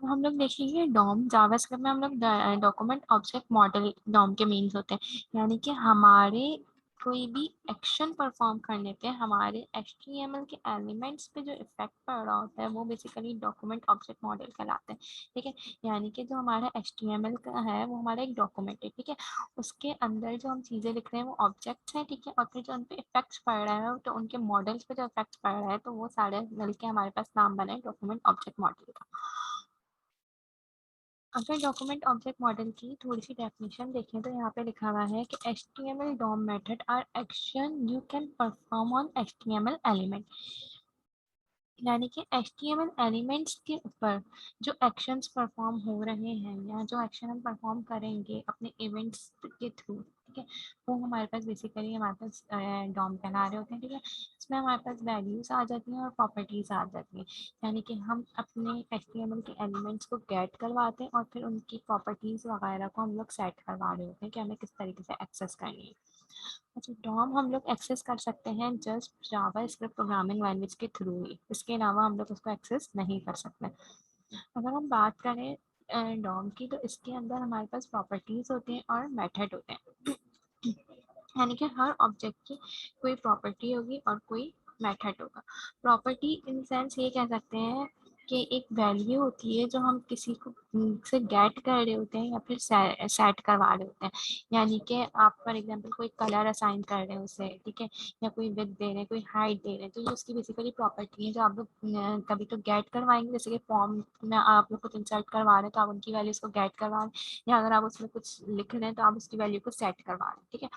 तो हम लोग देखेंगे डॉम, जावास्क्रिप्ट में हम लोग डॉक्यूमेंट ऑब्जेक्ट मॉडल डॉम के मीन्स होते हैं, यानी कि हमारे कोई भी एक्शन परफॉर्म करने पे हमारे HTML के एलिमेंट्स पे जो इफेक्ट पड़ रहा होता है वो बेसिकली डॉक्यूमेंट ऑब्जेक्ट मॉडल कहलाते हैं। ठीक है, यानी कि जो हमारा HTML का है वो हमारा एक डॉक्यूमेंट है। ठीक है, उसके अंदर जो हम चीज़ें लिख रहे हैं वो ऑब्जेक्ट्स हैं। ठीक है, और फिर जो उन पे इफेक्ट्स पड़ रहा है तो उनके मॉडल्स पे जो इफेक्ट्स पड़ रहा है तो वो सारे मिलके हमारे पास नाम बने डॉक्यूमेंट ऑब्जेक्ट मॉडल का। अगर डॉक्यूमेंट ऑब्जेक्ट मॉडल की थोड़ी सी डेफिनेशन देखें तो यहाँ पे लिखा हुआ है कि HTML DOM method are action you can perform on HTML element, यानी कि HTML एलिमेंट्स के ऊपर जो एक्शंस परफॉर्म हो रहे हैं या जो एक्शन हम परफॉर्म करेंगे अपने इवेंट्स के थ्रू, ठीक है, वो हमारे पास बेसिकली हमारे पास डॉम कहला रहे होते हैं। ठीक है, इसमें हमारे पास वैल्यूज आ जाती हैं और प्रॉपर्टीज आ जाती हैं, यानी कि हम अपने HTML के एलिमेंट्स को गेट करवाते हैं और फिर उनकी प्रॉपर्टीज वगैरह को हम लोग सेट करवा रहे होते हैं कि हमें किस तरीके से एक्सेस करनी है। अच्छा, डॉम हम लोग एक्सेस कर सकते हैं जस्ट जावा स्क्रिप्ट प्रोग्रामिंग लैंग्वेज के थ्रू ही, इसके अलावा हम लोग उसको एक्सेस नहीं कर सकते। अगर हम बात करें डॉम की तो इसके अंदर हमारे पास प्रॉपर्टीज होते हैं और मेथड होते हैं, यानी कि हर ऑब्जेक्ट की कोई प्रॉपर्टी होगी और कोई मेथड होगा। प्रॉपर्टी इन सेंस ये कह सकते हैं कि एक वैल्यू होती है जो हम किसी को से गेट कर रहे होते हैं या फिर सेट करवा रहे होते हैं, यानी कि आप फॉर एग्जांपल कोई कलर असाइन कर रहे हैं उसे, ठीक है, या कोई विड्थ दे रहे हैं, कोई हाइट दे रहे हैं, तो ये उसकी बेसिकली प्रॉपर्टी है जो आप लोग कभी तो गेट करवाएंगे, जैसे कि फॉर्म में आप लोग कुछ इंसर्ट करवा रहे हैं तो आप उनकी वैल्यूज को गेट करवा रहे हैं, या अगर आप उसमें कुछ लिख रहे हैं तो आप उसकी वैल्यू को सेट करवा रहे हैं। ठीक है,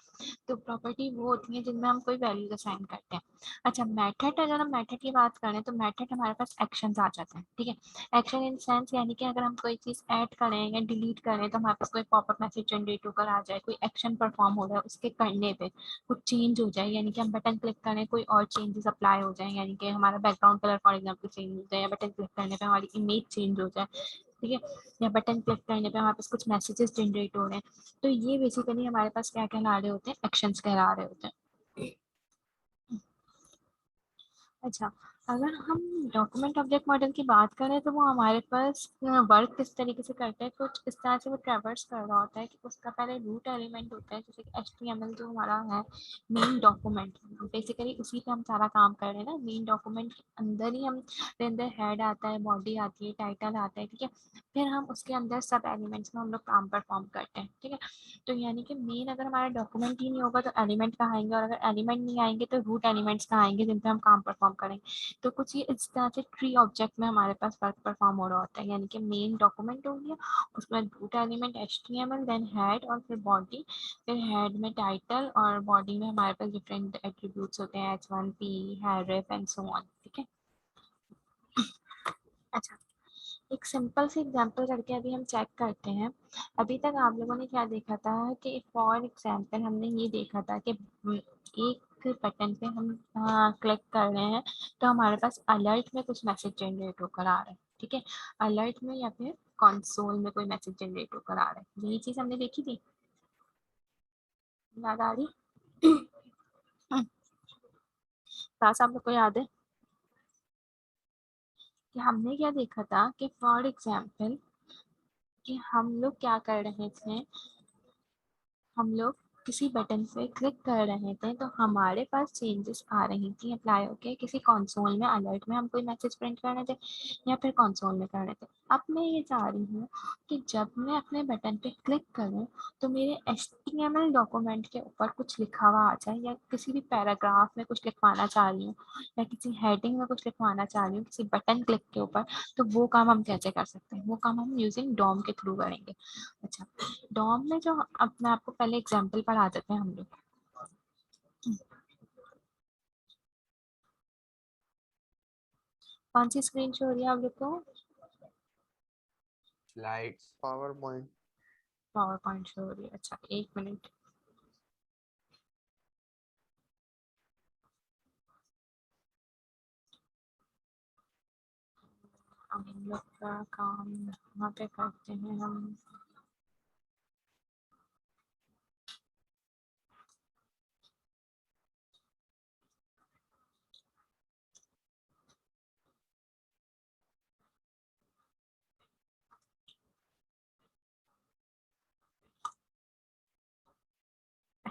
तो प्रॉपर्टी वो होती है जिनमें हम कोई वैल्यू असाइन करते हैं। अच्छा, मेथड, अगर हम मेथड की बात करें तो मेथड हमारे पास एक्शंस आ जाते हैं। ठीक है, एक्शन इन सेंस यानी कि अगर हम कोई चीज़ ऐड करें या डिलीट करें तो हमारे पास कोई पॉपअप मैसेज जनरेट होकर आ जाए, कोई एक्शन परफॉर्म हो रहा है उसके करने पे कुछ चेंज हो जाए, यानी कि हम बटन क्लिक करें कोई और चेंजेस अप्लाई हो जाए, यानी कि हमारा background colour for example change हो जाए, या बटन क्लिक करने पे हमारी इमेज चेंज हो जाए। ठीक है, या बटन क्लिक करने पे हमारे पास कुछ मैसेजेस जनरेट हो रहे हैं, तो ये बेसिकली हमारे पास क्या कहला रहे होते हैं, एक्शंस कहला रहे होते हैं। अच्छा, अगर हम डॉक्यूमेंट ऑब्जेक्ट मॉडल की बात करें तो वो हमारे पास वर्क किस तरीके से करता है, कुछ इस तरह से वो ट्रैवर्स कर रहा होता है कि उसका पहले रूट एलिमेंट होता है, जैसे कि HTML जो हमारा है मेन डॉक्यूमेंट, बेसिकली उसी पे हम सारा काम कर रहे हैं ना, मेन डॉक्यूमेंट के अंदर ही हम अंदर हेड आता है, बॉडी आती है, टाइटल आता है। ठीक है, फिर हम उसके अंदर सब एलिमेंट्स में हम लोग काम परफॉर्म करते हैं। ठीक है, तो यानी कि मेन अगर हमारा डॉक्यूमेंट ही नहीं होगा तो एलिमेंट कहाँ आएंगे, और अगर एलिमेंट नहीं आएंगे तो रूट एलिमेंट्स कहाँ आएंगे जिन पे हम काम परफॉर्म करेंगे। तो कुछ ये इस तरह से ट्री ऑब्जेक्ट में हमारे पास वर्क परफॉर्म हो रहा होता है, यानी कि मेन डॉक्यूमेंट हो गया, उसमें root element HTML, then head और फिर बॉडी, फिर हेड में टाइटल और बॉडी में हमारे पास डिफरेंट एट्रीब्यूट्स होते हैं H1P, href and so on. ठीक है, अच्छा, एक सिंपल सी एग्जांपल करके अभी हम चेक करते हैं। अभी तक आप लोगों ने क्या देखा था कि फॉर एग्जांपल हमने ये देखा था कि एक बटन पे हम क्लिक कर रहे हैं तो हमारे पास अलर्ट में कुछ मैसेज जनरेट होकर आ रहा है। ठीक है, अलर्ट में या फिर कंसोल में कोई मैसेज जनरेट होकर आ रहा है, यही चीज हमने देखी थी, याद आ रही? पास आप लोग को याद है कि हमने क्या देखा था कि फॉर एग्जाम्पल कि हम लोग क्या कर रहे थे, हम लोग किसी बटन पे क्लिक कर रहे थे तो हमारे पास चेंजेस आ रही थी अप्लाई होके, किसी कंसोल में अलर्ट में हम कोई मैसेज प्रिंट कर रहे थे या फिर कंसोल में कर रहे थे। अब मैं ये चाह रही हूँ कि जब मैं अपने बटन पे क्लिक करूँ तो मेरे HTML डॉक्यूमेंट के ऊपर कुछ लिखा हुआ आ जाए, या किसी भी पैराग्राफ में कुछ लिखवाना चाह रही हूँ या किसी हेडिंग में कुछ लिखवाना चाह रही हूँ किसी बटन क्लिक के ऊपर, तो वो काम हम कैसे कर सकते हैं, वो काम हम यूजिंग डॉम के थ्रू करेंगे। अच्छा, डॉम में जो अब मैं आपको पहले एग्जांपल पढ़ा देते हैं हम लोग। कौन सी स्क्रीन शो हो रही है आप लोग को? Slides. Power point. Power point show हो रही है, अच्छा एक मिनट। हम लोग का काम यहाँ पे करते हैं हम।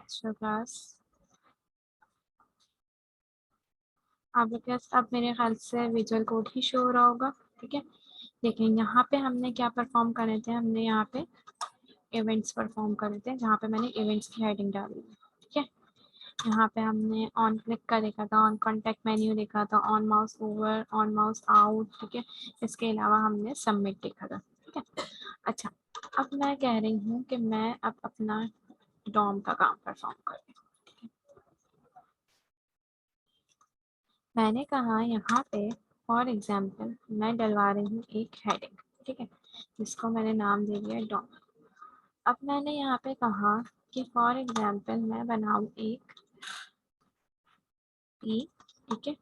सो क्लास आप लोग के पास अब मेरे ख्याल से विजुअल कोड ही शो हो रहा होगा। ठीक है, देखिए यहाँ पे हमने क्या परफॉर्म करे थे, हमने यहाँ पे इवेंट्स परफॉर्म करे थे जहाँ पे मैंने इवेंट्स की हेडिंग डाली है। ठीक है, यहाँ पे हमने ऑन क्लिक का देखा था, ऑन कॉन्टेक्ट मेन्यू देखा था, on mouse over, on mouse out. ठीक है, इसके अलावा हमने सबमिट देखा था। ठीक है, अच्छा अब मैं कह रही हूँ कि मैं अब अपना डॉम का काम परफॉर्म कर रही हूँ। मैंने कहा यहाँ पे फॉर एग्जाम्पल मैं डलवा रही हूँ एक हेडिंग। ठीक है, जिसको मैंने नाम दे दिया डॉम। अब मैंने यहाँ पे कहा कि फॉर एग्जाम्पल मैं बनाऊँ एक पी। ठीक है,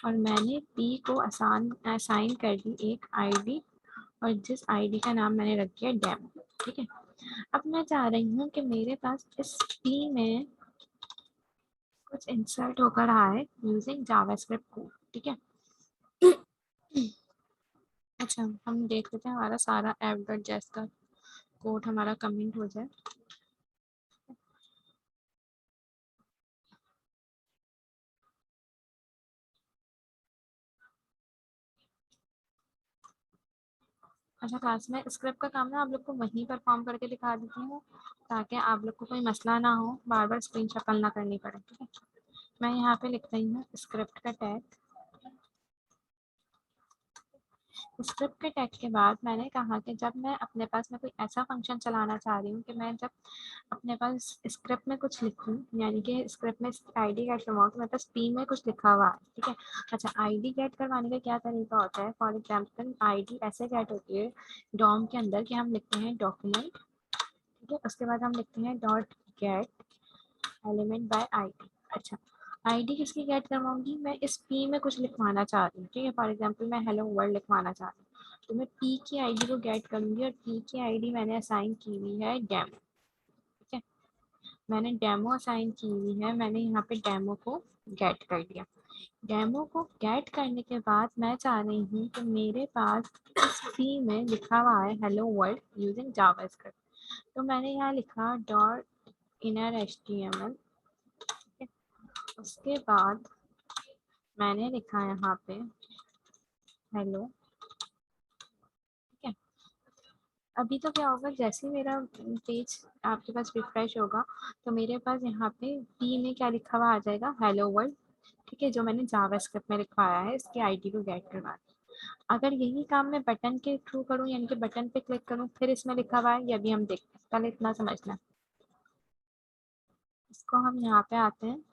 और मैंने पी को असाइन कर दी एक आईडी, और जिस आईडी का नाम मैंने रख दिया डेमो। ठीक है, अब मैं चाह रही हूँ कि मेरे पास इस पी में कुछ इंसर्ट होकर आए यूजिंग जावास्क्रिप्ट कोड। ठीक है, अच्छा हम देख लेते हैं हमारा सारा app.js का कोड हमारा कमेंट हो जाए। अच्छा क्लास में स्क्रिप्ट का काम ना आप लोग को वहीं परफॉर्म करके दिखा देती हूँ, ताकि आप लोग को कोई मसला ना हो, बार बार स्क्रीन शफल ना करनी पड़े। ठीक है, मैं यहाँ पे लिख रही हूँ स्क्रिप्ट का टैग। स्क्रिप्ट के टैग के बाद मैंने कहा कि जब मैं अपने पास में कोई ऐसा फंक्शन चलाना चाह रही हूँ कि मैं जब अपने पास स्क्रिप्ट में कुछ लिखूँ, यानी कि स्क्रिप्ट में आईडी गेट करवाऊँ, तो मेरे पास पी में कुछ लिखा हुआ है। ठीक है, अच्छा आईडी गेट करवाने का क्या तरीका होता है, फॉर एग्जाम्पल आईडी ऐसे गेट होती है डॉम के अंदर कि हम लिखते हैं डॉक्यूमेंट। ठीक है, उसके बाद हम लिखते हैं dot get element by ID. अच्छा आईडी किसकी गेट करवाऊंगी, मैं इस पी में कुछ लिखवाना चाह रही हूँ। ठीक है, फॉर एग्जांपल मैं हेलो वर्ल्ड लिखवाना चाह रही हूँ, तो मैं पी की आईडी को गेट करूंगी, और पी की आईडी मैंने असाइन की हुई है डेमो। ठीक है, मैंने डेमो असाइन की हुई है, मैंने यहाँ पे डेमो को गेट कर दिया। डेमो को गेट करने के बाद मैं चाह रही हूँ कि मेरे पास इस पी में लिखा हुआ है हेलो वर्ल्ड यूजिंग जावास्क्रिप्ट, तो मैंने यहाँ लिखा डॉट इनर एचटीएमएल। उसके बाद मैंने लिखा यहाँ पे हेलो। ठीक है, अभी तो क्या होगा, जैसे ही मेरा पेज आपके पास रिफ्रेश होगा तो मेरे पास यहाँ पे पी में क्या लिखा हुआ आ जाएगा, हेलो वर्ल्ड। ठीक है, जो मैंने जावास्क्रिप्ट में लिखवाया है इसकी आईडी को गेट करवा। अगर यही काम मैं बटन के थ्रू करूँ, यानी कि बटन पे क्लिक करूँ फिर इसमें लिखा हुआ है, ये भी हम देखते हैं, पहले इतना समझना। इसको हम यहाँ पे आते हैं,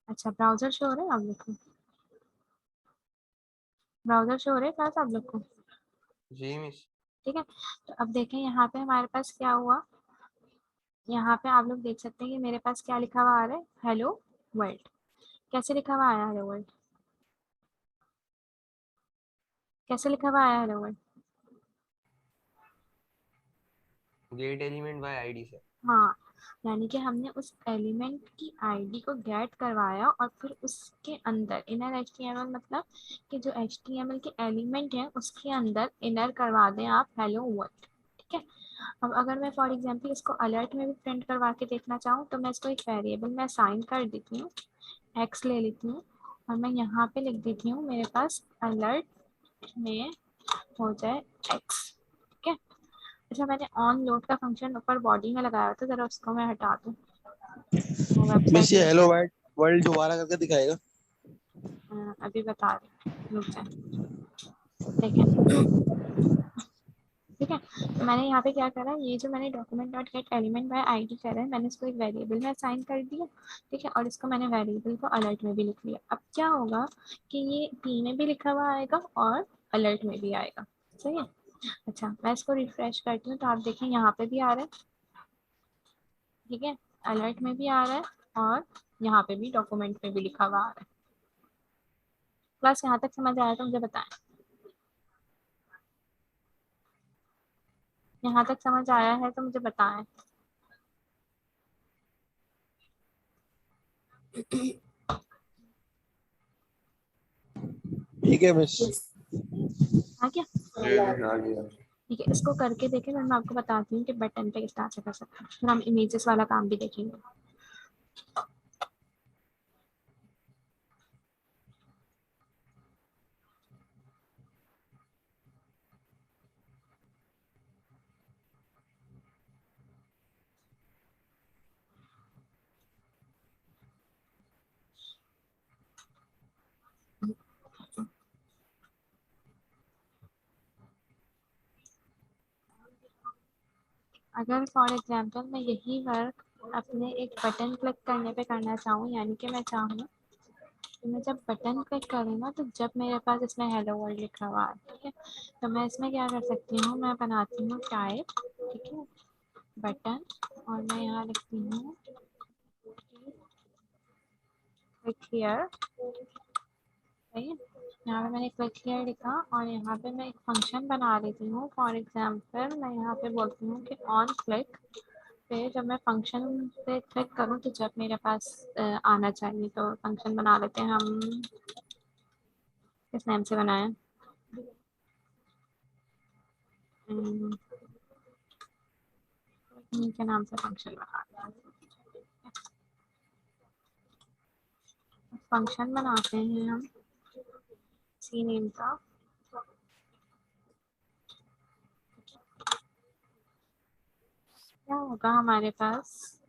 अच्छा ब्राउजर शो हो रहा है आप लोग को, ब्राउजर शो हो रहा है क्लास आप लोग को। जी मिस। ठीक है, तो अब देखें यहाँ पे हमारे पास क्या हुआ, यहाँ पे आप लोग देख सकते हैं कि मेरे पास क्या लिखा हुआ आ रहा है, हेलो वर्ल्ड। कैसे लिखा हुआ आया हेलो वर्ल्ड, कैसे लिखा हुआ आया hello world. Gate element by ID से। हाँ, यानी कि हमने उस एलिमेंट की आईडी को गेट करवाया, और फिर उसके अंदर इनर एचटीएमएल, मतलब कि जो एचटीएमएल के एलिमेंट है उसके अंदर इनर करवा दें आप हेलो वर्ल्ड। ठीक है, अब अगर मैं फॉर एग्जांपल इसको अलर्ट में भी प्रिंट करवा के देखना चाहूँ, तो मैं इसको एक वेरिएबल में असाइन कर देती हूँ, एक्स ले लेती हूँ, और मैं यहाँ पे लिख देती हूँ मेरे पास अलर्ट में हो जाए एक्स। ठीक है, अच्छा मैंने ऑन लोड का फंक्शन ऊपर बॉडी में लगाया था, जरा उसको मैं हटा दूँ, वो मिस वेबसाइट ये में हेलो वर्ल्ड वर्ल्ड दोबारा करके दिखाएगा। अभी बता रही, रुक जाए देखें। ठीक है, तो मैंने यहाँ पे क्या करा, ये जो मैंने document dot get element by ID करा है, मैंने इसको एक वेरिएबल में असाइन कर दिया। ठीक है, और इसको मैंने वेरिएबल को अलर्ट में भी लिख लिया। अब क्या होगा कि ये पी में भी लिखा हुआ आएगा और अलर्ट में भी आएगा। सही है, अच्छा मैं इसको रिफ्रेश करती हूँ तो आप देखें यहाँ पे भी आ रहा है। ठीक है, अलर्ट में भी आ रहा है, और यहाँ पे भी डॉक्यूमेंट में भी लिखा हुआ आ रहा है। क्लास यहाँ तक समझ आया तो मुझे बताएं, यहाँ तक समझ आया है तो मुझे बताएं। ठीक है मिस। आ गया? आ गया। ठीक है, इसको करके देखें, फिर मैं आपको बताती हूँ कि बटन पे किस तरह से कर सकते हैं। फिर हम इमेजेस वाला काम भी देखेंगे। अगर फॉर एग्जांपल मैं यही वर्क अपने एक बटन क्लिक करने पे करना चाहूँ, यानी कि मैं चाहूँ कि मैं जब बटन क्लिक करूँ ना, तो जब मेरे पास इसमें हेलो वर्ल्ड लिखा हुआ है, ठीक है, तो मैं इसमें क्या कर सकती हूँ, मैं बनाती हूँ टाइप, ठीक है, बटन, और मैं यहाँ लिखती हूँ क्लिक हियर, सही है। यहाँ पे मैंने क्लिक हियर लिखा, और यहाँ पे मैं एक फंक्शन बना लेती हूँ। फॉर एग्जांपल मैं यहाँ पे बोलती हूँ कि ऑन क्लिक पे जब मैं फंक्शन पे क्लिक करूँ तो जब मेरे पास आना चाहिए, तो फंक्शन बना लेते हैं हम। किस नाम से बनाएं? के नाम से फंक्शन बना लेते हैं। फंक्शन बनाते हैं हम सी नेम का। क्या होगा हमारे पास,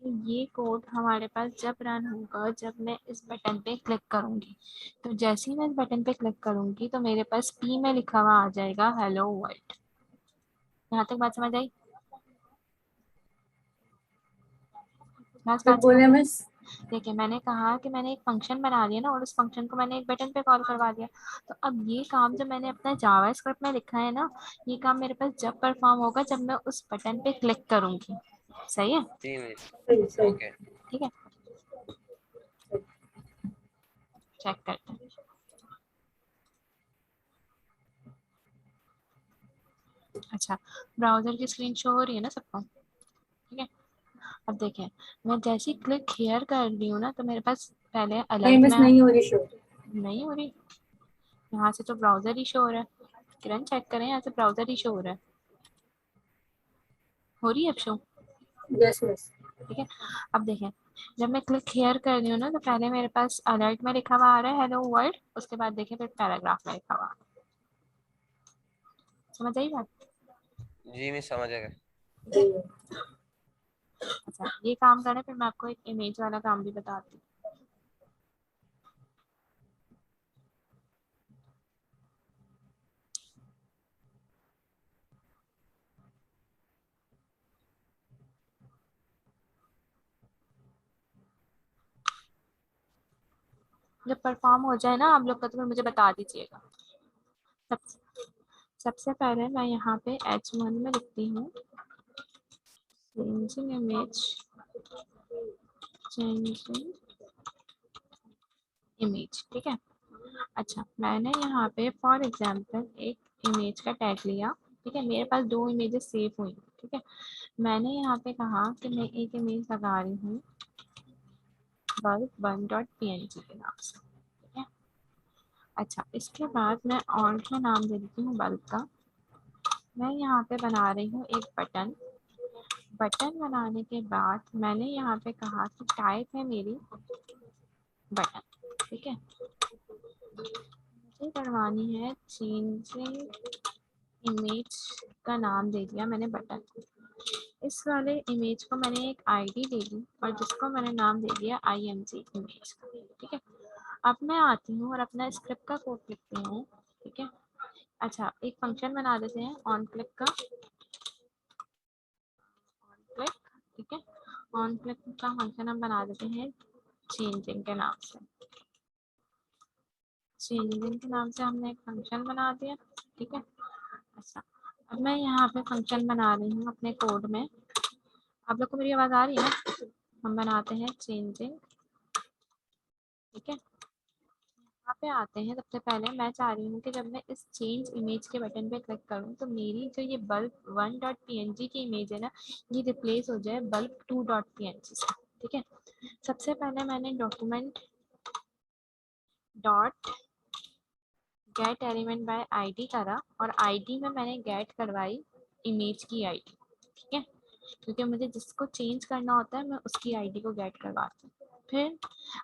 ये कोड हमारे पास जब रन होगा जब मैं इस बटन पे क्लिक करूंगी, तो जैसे ही मैं इस बटन पे क्लिक करूंगी तो मेरे पास पी में लिखा हुआ आ जाएगा हेलो वर्ल्ड। यहाँ तक बात समझ आई? बोले मिस। देखिए, मैंने कहा कि मैंने एक फंक्शन बना लिया ना, और उस फंक्शन को मैंने एक बटन पे कॉल करवा दिया। तो अब ये काम जो मैंने अपना जावा स्क्रिप्ट में लिखा है ना, ये काम मेरे पास जब परफॉर्म होगा जब मैं उस बटन पे क्लिक करूंगी। सही है? ओके। ठीक है, चेक करते हैं। अच्छा, ब्राउजर की स्क्रीन शो हो रही है ना सबको? ठीक है, अब देखें, मैं जैसी क्लिक हियर कर रही हूँ ना, तो मेरे पास पहले अलर्ट में नहीं हो रही शो। नहीं हो रही। यहाँ से तो ब्राउजर ही शो हो रहा है। किरण चेक करें, यहाँ से ब्राउजर ही शो हो रहा है। हो रही है अब शो? Yes yes. ठीक है, अब देखें, जब मैं क्लिक हियर कर रही हूँ ना, तो पहले मेरे पास अलर्ट में लिखा हुआ आ रहा है हेलो वर्ल्ड, उसके बाद देखें फिर पैराग्राफ में लिखा हुआ। समझ आई बात? जी मैं समझ गया। अच्छा, ये काम करें, फिर मैं आपको एक इमेज वाला काम भी बताती हूँ। जब परफॉर्म हो जाए ना आप लोग का, तो फिर मुझे बता दीजिएगा। सबसे पहले मैं यहाँ पे H1 में लिखती हूँ changing image, changing image, ठीक है। अच्छा, मैंने यहाँ पे फॉर एग्जांपल एक इमेज का टैग लिया, ठीक है, मेरे पास दो इमेजेस सेव हुई, ठीक है। मैंने यहाँ पे कहा कि मैं एक इमेज लगा रही हूँ bulb1.png के नाम से, ठीक है। अच्छा, इसके बाद मैं और क्या नाम दे देती हूँ बल्ब का। मैं यहाँ पे बना रही हूँ एक बटन। बटन बनाने के बाद मैंने यहाँ पे कहा कि टाइप है मेरी बटन, ठीक है। मुझे करवानी है चेंजिंग इमेज, का नाम दे दिया मैंने बटन। इस वाले इमेज को मैंने एक आईडी दे दी, और जिसको मैंने नाम दे दिया IMG इमेज, ठीक है। अब मैं आती हूँ और अपना स्क्रिप्ट का कोड लिखती हूँ, ठीक है। अच्छा, एक फंक्शन बना देते हैं ऑन क्लिक का, ऑन क्लिक, ठीक है। ऑन क्लिक का फंक्शन हम बना देते हैं चेंजिंग के नाम से। चेंजिंग के नाम से हमने एक फंक्शन बना दिया, ठीक है। अच्छा, अब मैं यहाँ पे फंक्शन बना रही हूँ अपने कोड में। आप लोग को मेरी आवाज़ आ रही है ना? हम बनाते हैं चेंजिंग, ठीक है। यहाँ पे आते हैं, सबसे पहले मैं चाह रही हूँ कि जब मैं इस चेंज इमेज के बटन पे क्लिक करूँ, तो मेरी जो ये bulb1.png की इमेज है ना, ये रिप्लेस हो जाए bulb2.png से, ठीक है। सबसे पहले मैंने document dot get element by ID करा और आईडी में मैंने गेट करवाई इमेज की आईडी, ठीक है, क्योंकि मुझे जिसको चेंज करना होता है मैं उसकी आईडी को गेट करवाती हूँ। फिर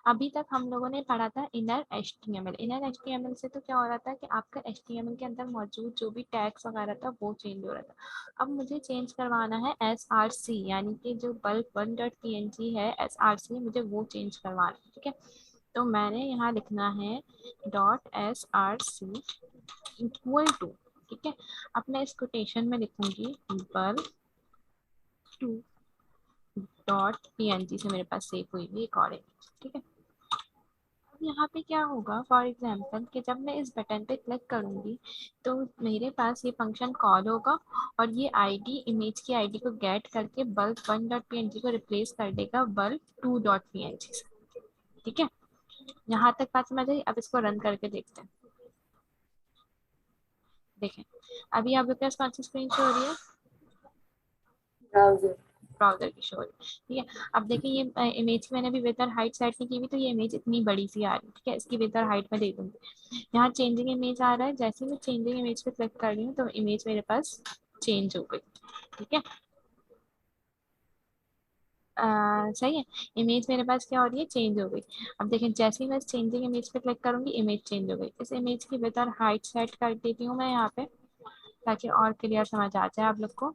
अभी तक हम लोगों ने पढ़ा था इनर एचटीएमएल। इनर एचटीएमएल से तो क्या हो रहा था कि आपका एचटीएमएल के अंदर मौजूद जो भी टैग्स वगैरह था वो चेंज हो रहा था। अब मुझे चेंज करवाना है एसआरसी, यानी कि जो bulk1.png है एसआरसी, मुझे वो चेंज करवाना है, ठीक है। तो मैंने यहाँ लिखना है .src इक्वल टू, ठीक है, अब मैं इस कोटेशन में लिखूंगी bulk2.png से मेरे पास सेव हुई हुई एक और इमेज, ठीक है। अब यहाँ पे क्या होगा, फॉर एग्जाम्पल कि जब मैं इस बटन पे क्लिक करूंगी तो मेरे पास ये फंक्शन कॉल होगा और ये आईडी, इमेज की आईडी को गेट करके bulk1.png को रिप्लेस कर देगा bulk2.png से, ठीक है। यहाँ तक बात समझ आई। अब इसको रन करके देखते हैं। देखें अभी आप लोग के पास कौन सी स्क्रीन शो हो रही है? ब्राउजर ब्राउजर की शो हो रही है, ठीक है। अब देखिए ये इमेज की मैंने अभी विथ और हाइट सेट नहीं की हुई, तो ये इमेज इतनी बड़ी सी आ रही है, ठीक है। इसकी विथ और हाइट में दे दूंगी। यहाँ चेंजिंग इमेज आ रहा है, जैसे मैं चेंजिंग इमेज पे क्लिक कर रही हूँ तो इमेज मेरे पास चेंज हो गई, ठीक है। सही है, इमेज मेरे पास क्या हो रही है, चेंज हो गई। अब देखें जैसे ही मैं चेंजिंग इमेज पे क्लिक करूंगी इमेज चेंज हो गई। इस इमेज की विथ और हाइट सेट कर देती हूँ मैं यहाँ पे, ताकि और क्लियर समझ आ जाए आप लोग को।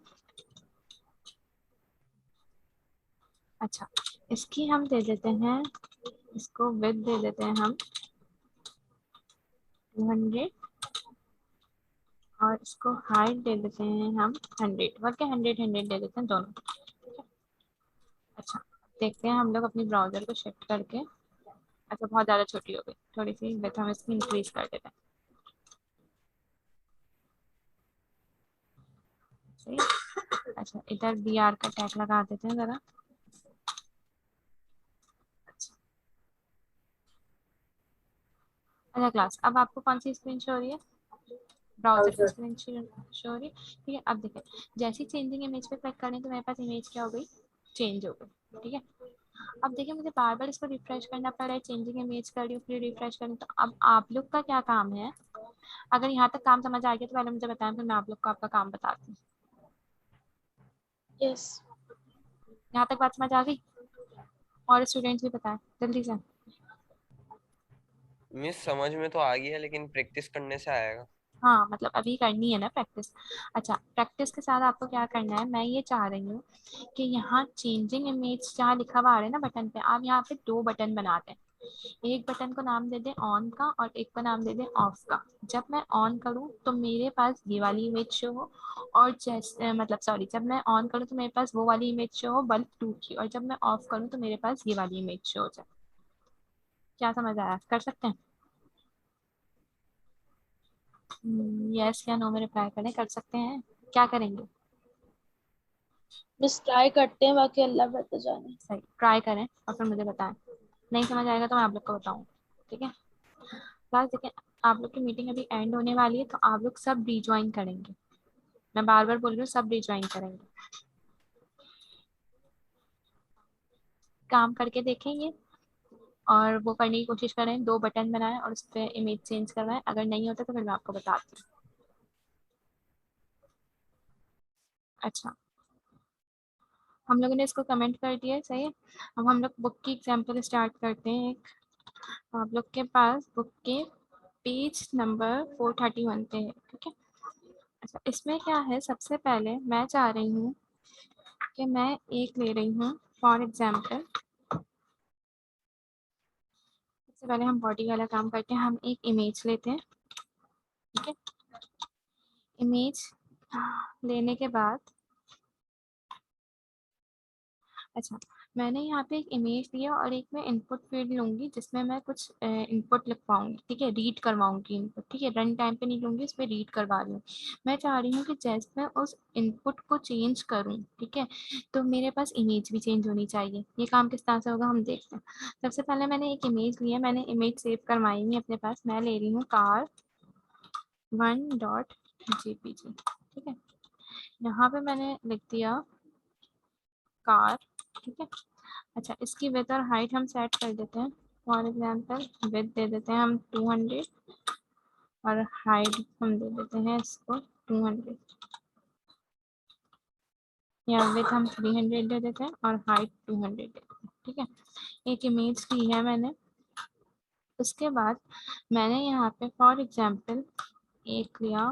अच्छा, इसकी हम दे देते हैं, इसको विथ दे देते हैं हम 200 और इसको हाइट दे देते हैं हम 100, वर्क 100 दे देते हैं दोनों, ठीक है। अच्छा, देखते हैं हम लोग अपनी ब्राउजर को शिफ्ट करके। अच्छा, बहुत ज़्यादा छोटी हो गई, थोड़ी सी विथ हम इसकी इंक्रीज कर देते हैं, सही है? अच्छा, इधर बी आर का टैग लगा देते हैं ज़रा। अच्छा क्लास, अब आपको कौन सी स्क्रीन शो हो रही है? ब्राउजर की स्क्रीन शो हो रही है, ठीक है। अब देखिए जैसे चेंजिंग इमेज पे क्लिक करें तो मेरे पास इमेज क्या हो गई, चेंज हो गई, ठीक है। अब देखिए मुझे बार बार इसको रिफ्रेश करना पड़ रहा है, चेंजिंग इमेज कर रही हूँ फिर रिफ्रेश करूँ, तो अब आप लोग का क्या काम है? अगर यहाँ तक काम समझ आ गया तो पहले मुझे बताएं, फिर मैं आप लोग को आपका काम बताती हूँ। यस यहाँ तक बात समझ आ गई? और स्टूडेंट्स भी बताएं जल्दी से। मिस समझ में तो आ गया लेकिन प्रैक्टिस करने से आएगा। हाँ मतलब अभी करनी है ना प्रैक्टिस। अच्छा, प्रैक्टिस के साथ आपको क्या करना है, मैं ये चाह रही हूँ कि यहाँ चेंजिंग इमेज जहाँ लिखा हुआ आ रहा है ना बटन पे, आप यहाँ पे दो बटन बना दें। एक बटन को नाम दे दें ऑन का और एक को नाम दे दें ऑफ का। जब मैं ऑन करूँ तो मेरे पास ये वाली इमेज शो हो, और जैसे मतलब सॉरी, जब मैं ऑन करूँ तो मेरे पास वो वाली इमेज शो हो bulk2 की, और जब मैं ऑफ करूँ तो मेरे पास ये वाली इमेज शो हो जाए। क्या समझ आया? कर सकते हैं? यस या नो में रिप्लाई करें, कर सकते हैं, क्या करेंगे? बस ट्राई करते हैं, बाकी अल्लाह बेहतर जाने। सही, ट्राई करें और फिर मुझे बताएं। नहीं समझ आएगा तो मैं आप लोग को बताऊँ, ठीक है। क्लास देखिए, आप लोग की मीटिंग अभी एंड होने वाली है, तो आप लोग सब रिज्वाइन करेंगे। मैं बार बार बोल रही हूँ, सब रिज्वाइन करेंगे। काम करके देखेंगे और वो करने की कोशिश करें, दो बटन बनाएं और उस पर इमेज चेंज करवाएं। अगर नहीं होता तो फिर मैं आपको बताती हूँ। अच्छा, हम लोगों ने इसको कमेंट कर दिया है, सही है। अब हम लोग बुक की एग्जाम्पल स्टार्ट करते हैं। एक आप लोग के पास बुक के पेज नंबर 431 पे है, ठीक है। अच्छा, इसमें क्या है, सबसे पहले मैं चाह रही हूँ कि मैं एक ले रही हूँ, फॉर एग्जाम्पल सबसे पहले हम बॉडी वाला काम करते हैं। हम एक इमेज लेते हैं, ठीक है। इमेज लेने के बाद, अच्छा, मैंने यहाँ पे एक इमेज लिया और एक मैं इनपुट फील्ड लूंगी जिसमें मैं कुछ इनपुट लिखवाऊंगी, ठीक है, रीड करवाऊंगी इनपुट, ठीक है। रन टाइम पे नहीं लूंगी, इस पर रीड करवा रही हूँ। मैं चाह रही हूँ कि जैसे मैं उस इनपुट को चेंज करूँ, ठीक है, तो मेरे पास इमेज भी चेंज होनी चाहिए। ये काम किस तरह से होगा हम देखते हैं। सबसे पहले मैंने एक इमेज लिया, मैंने इमेज सेव करवाई हुई अपने पास। मैं ले रही हूँ car1.jpg, ठीक है। यहाँ पे मैंने लिख दिया कार, ठीक है। अच्छा, इसकी विड्थ और हाइट हम सेट कर देते हैं। फॉर एग्जांपल विड्थ दे देते हैं हम 200 और हाइट हम दे देते हैं इसको 200, या विड्थ हम 300 दे देते हैं और हाइट 200 दे देते हैं। ठीक है, एक इमेज ली है मैंने। उसके बाद मैंने यहाँ पे फॉर एग्जांपल एक लिया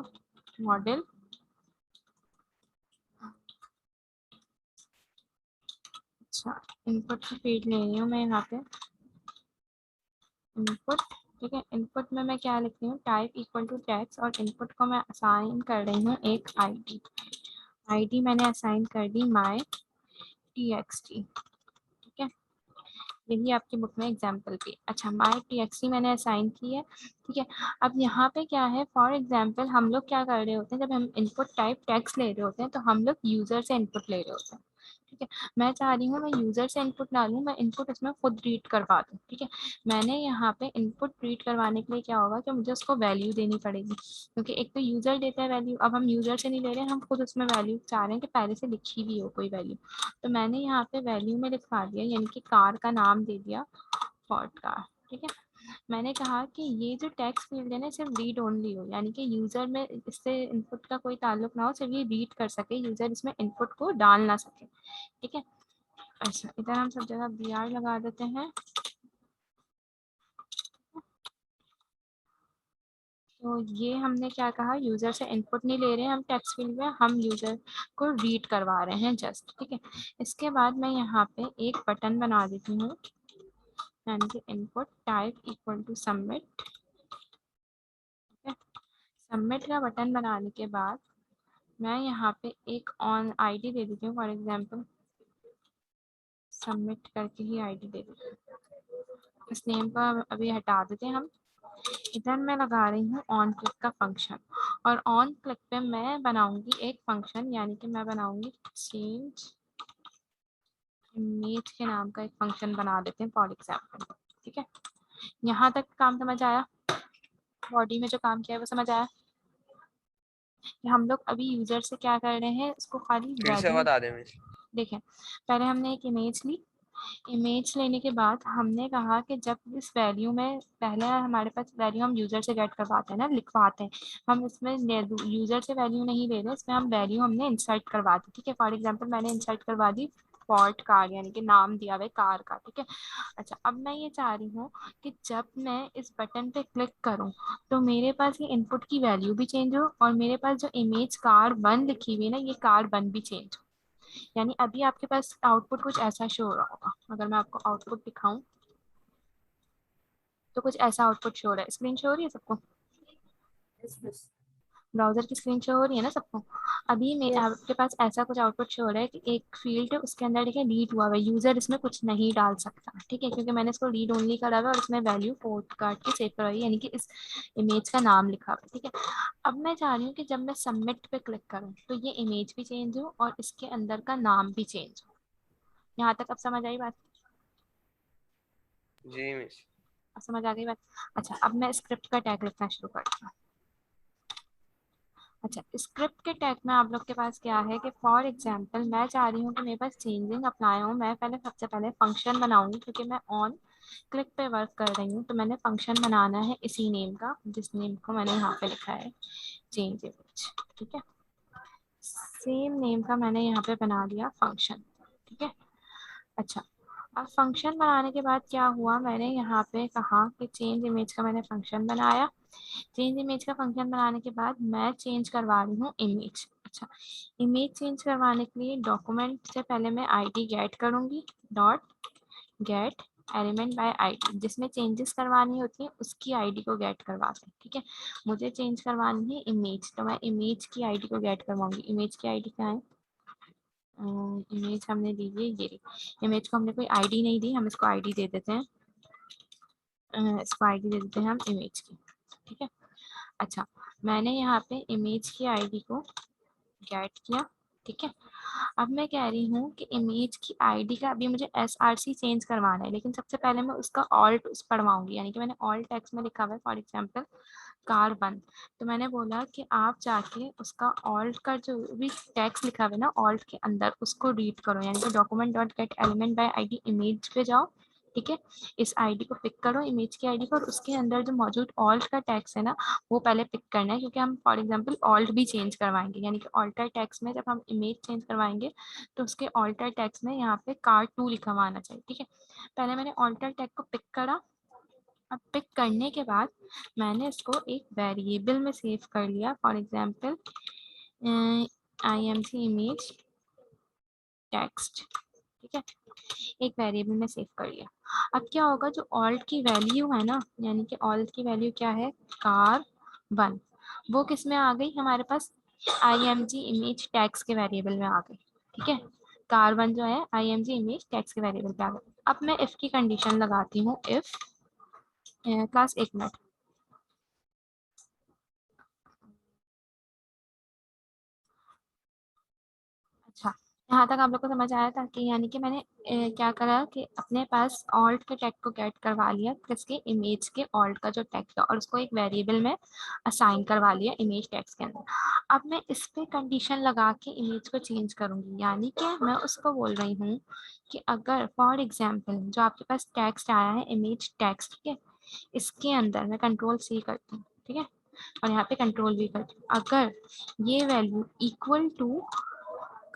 मॉडल, अच्छा इनपुट की फील्ड ले रही हूँ मैं यहाँ पे इनपुट। ठीक है, इनपुट में मैं क्या लिख रही हूँ, टाइप इक्वल टू टेक्स्ट, और इनपुट को मैं असाइन कर रही हूँ एक आईडी। आईडी मैंने असाइन कर दी माय टीएक्सटी। ठीक है, यही आपकी बुक में एग्जाम्पल भी। अच्छा, माई टीएक्सटी मैंने असाइन की है। ठीक है, अब यहाँ पे क्या है, फॉर एग्जाम्पल हम लोग क्या कर रहे होते हैं, जब हम इनपुट टाइप टेक्स्ट ले रहे होते हैं तो हम लोग यूजर से इनपुट ले रहे होते हैं। ठीक है, मैं चाह रही हूँ मैं यूजर से इनपुट ना लूँ, मैं इनपुट इसमें खुद रीड करवा दूँ। ठीक है, मैंने यहाँ पे इनपुट रीड करवाने के लिए क्या होगा कि मुझे उसको वैल्यू देनी पड़ेगी, क्योंकि एक तो यूजर देता है वैल्यू, अब हम यूजर से नहीं ले रहे हैं, हम खुद उसमें वैल्यू चाह रहे हैं कि पहले से लिखी हुई हो कोई वैल्यू। तो मैंने यहाँ पे वैल्यू में लिखवा दिया, यानी कि कार का नाम दे दिया फॉर्ट कार। ठीक है, मैंने कहा कि ये जो टेक्स्ट फील्ड है ना सिर्फ रीड ओनली हो, यानी कि यूजर में इससे इनपुट का कोई ताल्लुक ना हो, सिर्फ ये रीड कर सके, यूजर इसमें इनपुट को डाल ना सके। ठीक है, अच्छा इधर हम सब जगह br लगा देते हैं। तो ये हमने क्या कहा, यूजर से इनपुट नहीं ले रहे हैं हम टेक्स्ट फील्ड में, हम यूजर को रीड करवा रहे हैं जस्ट। ठीक है, इसके बाद मैं यहाँ पे एक बटन बना देती हूँ, यानी कि input type equal to submit. Submit का बटन बनाने के बाद मैं यहाँ पे एक ऑन आईडी दे देती हूँ, फॉर एग्जांपल सबमिट करके ही आईडी दे देती हूँ। इस नेम को अभी हटा देते हैं हम। इधर मैं लगा रही हूँ ऑन क्लिक का फंक्शन, और ऑन क्लिक पे मैं बनाऊंगी एक फंक्शन, यानी कि मैं बनाऊंगी चेंज इमेज के नाम का एक फंक्शन बना देते हैं फॉर एग्जाम्पल। ठीक है, यहाँ तक काम समझ आया, बॉडी में जो काम किया है वो समझ आया कि हम लोग अभी यूजर से क्या कर रहे हैं, उसको खाली फिर से वैल्यू। बता दे मिस। देखें, पहले हमने एक इमेज ली, इमेज लेने के बाद हमने कहा कि जब इस वैल्यू में पहले हमारे पास वैल्यू हम यूजर से गेट करवाते हैं ना, लिखवाते हैं, हम इसमें यूजर से वैल्यू नहीं ले रहे, इसमें हम वैल्यू हमने इंसर्ट करवा दी। ठीक है, फॉर एग्जांपल मैंने इंसर्ट करवा दी फॉर्ट कार, यानी कि नाम दिया हुआ है कार का। ठीक है, अच्छा अब मैं ये चाह रही हूँ कि जब मैं इस बटन पे क्लिक करूँ तो मेरे पास ये इनपुट की वैल्यू भी चेंज हो, और मेरे पास जो इमेज कार 1 लिखी हुई है ना, ये कार 1 भी चेंज हो। यानी अभी आपके पास आउटपुट कुछ ऐसा शो हो रहा होगा, अगर मैं आपको आउटपुट दिखाऊं तो कुछ ऐसा आउटपुट शो हो रहा है। स्क्रीन शो हो रही है सबको, ब्राउजर की स्क्रीन शो हो रही है ना सबको। अभी आपके पास ऐसा कुछ आउटपुट शो हो रहा है कि एक फील्ड है उसके अंदर देखिए रीड हुआ है, यूजर इसमें कुछ नहीं डाल सकता। ठीक है, क्योंकि मैंने इसको रीड ओनली करा हुआ है और इसमें वैल्यू पोर्ट काट के सेव करवाई, यानी कि इस इमेज का नाम लिखा हुआ है। ठीक है, अब मैं चाह रही हूँ कि जब मैं सबमिट पे क्लिक करूँ तो ये इमेज भी चेंज हो और इसके अंदर का नाम भी चेंज हो। यहाँ तक अब समझ आई बात? जी मिस। अब समझ आ गई बात? अच्छा, अब मैं स्क्रिप्ट का टैग लिखना शुरू करती हूँ। अच्छा, स्क्रिप्ट के टैग में आप लोग के पास क्या है कि फॉर एग्जांपल मैं चाह रही हूँ कि मेरे पास चेंजिंग अप्लाई हो, मैं पहले सबसे पहले फंक्शन बनाऊंगी, क्योंकि मैं ऑन क्लिक पे वर्क कर रही हूँ, तो मैंने फंक्शन बनाना है इसी नेम का, जिस नेम को मैंने यहाँ पे लिखा है चेंज इमेज। ठीक है, सेम नेम का मैंने यहाँ पे बना दिया फंक्शन। ठीक है, अच्छा अब फंक्शन बनाने के बाद क्या हुआ, मैंने यहाँ पे कहा कि चेंज इमेज का मैंने फंक्शन बनाया। चेंज इमेज का फंक्शन बनाने के बाद मैं चेंज करवा रही हूँ इमेज। अच्छा, इमेज चेंज करवाने के लिए डॉक्यूमेंट से पहले मैं आईडी गेट करूँगी, dot get element by ID, जिसमें चेंजेस करवानी होती है उसकी आईडी को गेट करवाते हैं। ठीक है, मुझे चेंज करवानी है इमेज, तो मैं इमेज की आईडी को गेट करवाऊंगी। इमेज की आईडी क्या है, इमेज हमने दी है ये, इमेज को हमने कोई आईडी नहीं दी, हम इसको आईडी दे देते हैं, इसको आईडी दे देते हैं हम इमेज की। ठीक है, अच्छा मैंने यहाँ पे इमेज की आईडी को गेट किया। ठीक है, अब मैं कह रही हूँ कि इमेज की आईडी का अभी मुझे एसआरसी चेंज करवाना है, लेकिन सबसे पहले मैं उसका ऑल्ट पढ़वाऊंगी, यानी कि मैंने ऑल्ट टेक्स्ट में लिखा हुआ है फॉर एग्जांपल कार 1, तो मैंने बोला कि आप जाके उसका ऑल्ट का जो भी टेक्स्ट लिखा हुआ है ना ऑल्ट के अंदर, उसको रीड करो, यानी कि document dot get element by ID image पे जाओ, ठीक है, इस आईडी को पिक करो, इमेज की आईडी को, और उसके अंदर जो मौजूद ऑल्ट का टैक्स है ना वो पहले पिक करना है, क्योंकि हम फॉर एग्जांपल ऑल्ट भी चेंज करवाएंगे, यानी कि ऑल्टर टैक्स में जब हम इमेज चेंज करवाएंगे तो उसके ऑल्टर टैक्स में यहाँ पे car2 लिखा हुआ आना चाहिए। ठीक है, पहले मैंने ऑल्टर टैग को पिक करा। अब पिक करने के बाद मैंने इसको एक वेरिएबल में सेव कर लिया, for example img image text. ठीक है, एक वेरिएबल में सेव कर लिया। अब क्या होगा, जो ऑल्ट की वैल्यू है ना, यानी कि ऑल्ट की वैल्यू क्या है, car1, वो किस में आ गई हमारे पास, img इमेज टैग्स के वेरिएबल में आ गई। ठीक है, car1 जो है img इमेज टैग्स के वेरिएबल पे आ गई। अब मैं इफ की कंडीशन लगाती हूँ, इफ क्लास 1 मिनट। अच्छा, यहाँ तक आप लोग को समझ आया था कि यानी कि मैंने क्या करा कि अपने पास ऑल्ट के टैग को गेट करवा लिया, किसके, इमेज के ऑल्ट का जो टैग था, और उसको एक वेरिएबल में असाइन करवा लिया इमेज टैग्स के अंदर। अब मैं इस पे कंडीशन लगा के इमेज को चेंज करूंगी, यानी कि मैं उसको बोल रही हूँ कि अगर फॉर एग्जाम्पल जो आपके पास टेक्स्ट आया है इमेज टेक्स्ट, ठीक है, इसके अंदर मैं कंट्रोल-C करती हूँ, ठीक है, और यहाँ पे कंट्रोल-V करती हूँ, अगर ये वैल्यू इक्वल टू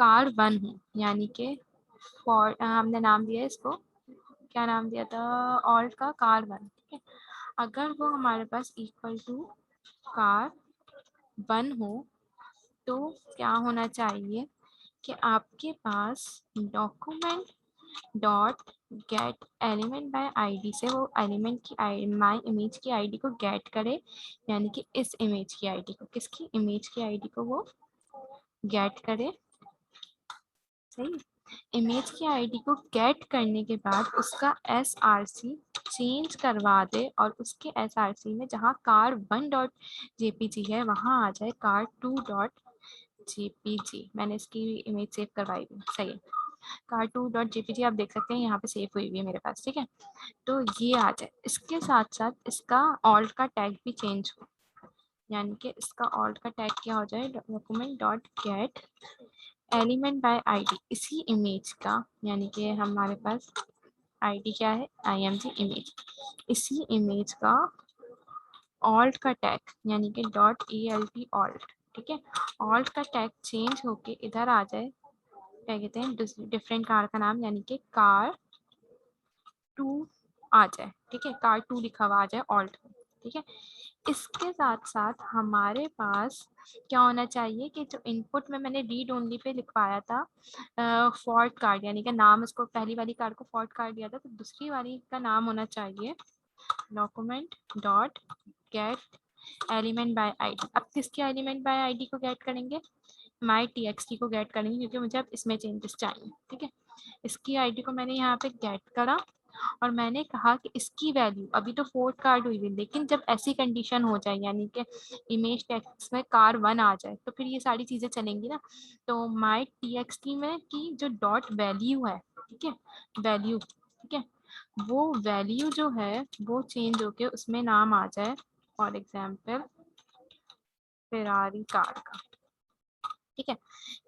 car1 है, यानी कि फॉर हमने नाम दिया इसको, क्या नाम दिया था, ऑल्ट का car1। ठीक है, अगर वो हमारे पास इक्वल टू car1 हो तो क्या होना चाहिए कि आपके पास document dot get element by ID से वो एलिमेंट की माई इमेज की आईडी को गेट करे, यानी कि इस इमेज की आईडी को, किसकी, इमेज की आईडी को वो गेट करे। सही, इमेज की आईडी को गेट करने के बाद उसका एसआरसी चेंज करवा दे, और उसके एसआरसी में जहाँ car1 डॉट जेपीजी है वहाँ आ जाए car2 डॉट जेपीजी। मैंने इसकी इमेज सेव करवाई हुई, सही है, car2 डॉट जेपीजी आप देख सकते हैं यहाँ पे सेव हुई हुई है मेरे पास। ठीक है, तो ये आ जाए, इसके साथ साथ इसका ऑल्ट का टैग भी चेंज हो, यानी कि इसका ऑल्ट का टैग क्या हो जाए, document dot get element by ID, इसी इमेज का, यानी कि हमारे पास आईडी क्या है, img इमेज, इसी इमेज का ऑल्ट का टैग, यानी कि डॉट ELT ऑल्ट। ठीक है, ऑल्ट का टैग चेंज होके इधर आ जाए, क्या कहते हैं, डिफरेंट कार का नाम, यानी कि car2 आ जाए। ठीक है, car2 लिखा हुआ आ जाए ऑल्ट। ठीक है, इसके साथ साथ हमारे पास क्या होना चाहिए कि जो इनपुट में मैंने रीड ओनली पे लिखवाया था फॉर्ट कार्ड, यानी कि नाम इसको, पहली वाली कार्ड को फॉर्ट कार्ड दिया था, तो दूसरी वाली का नाम होना चाहिए document dot get element by ID. अब किसके एलिमेंट बाय आईडी को गेट करेंगे, माई TXT को गेट करेंगे, क्योंकि मुझे अब इसमें चेंजेस चाहिए। ठीक है, इसकी आईडी को मैंने यहाँ पे गेट करा, और मैंने कहा कि इसकी वैल्यू अभी तो फोर्थ कार्ड हुई हुई, लेकिन जब ऐसी कंडीशन हो जाए, यानी कि इमेज टेक्स्ट में car1 आ जाए, तो फिर ये सारी चीजें चलेंगी ना। तो माई TXT में की जो डॉट वैल्यू है, ठीक है, वैल्यू, ठीक है, वो वैल्यू जो है वो चेंज होके उसमें नाम आ जाए, फॉर एग्जाम्पल फेरारी कार का। ठीक है,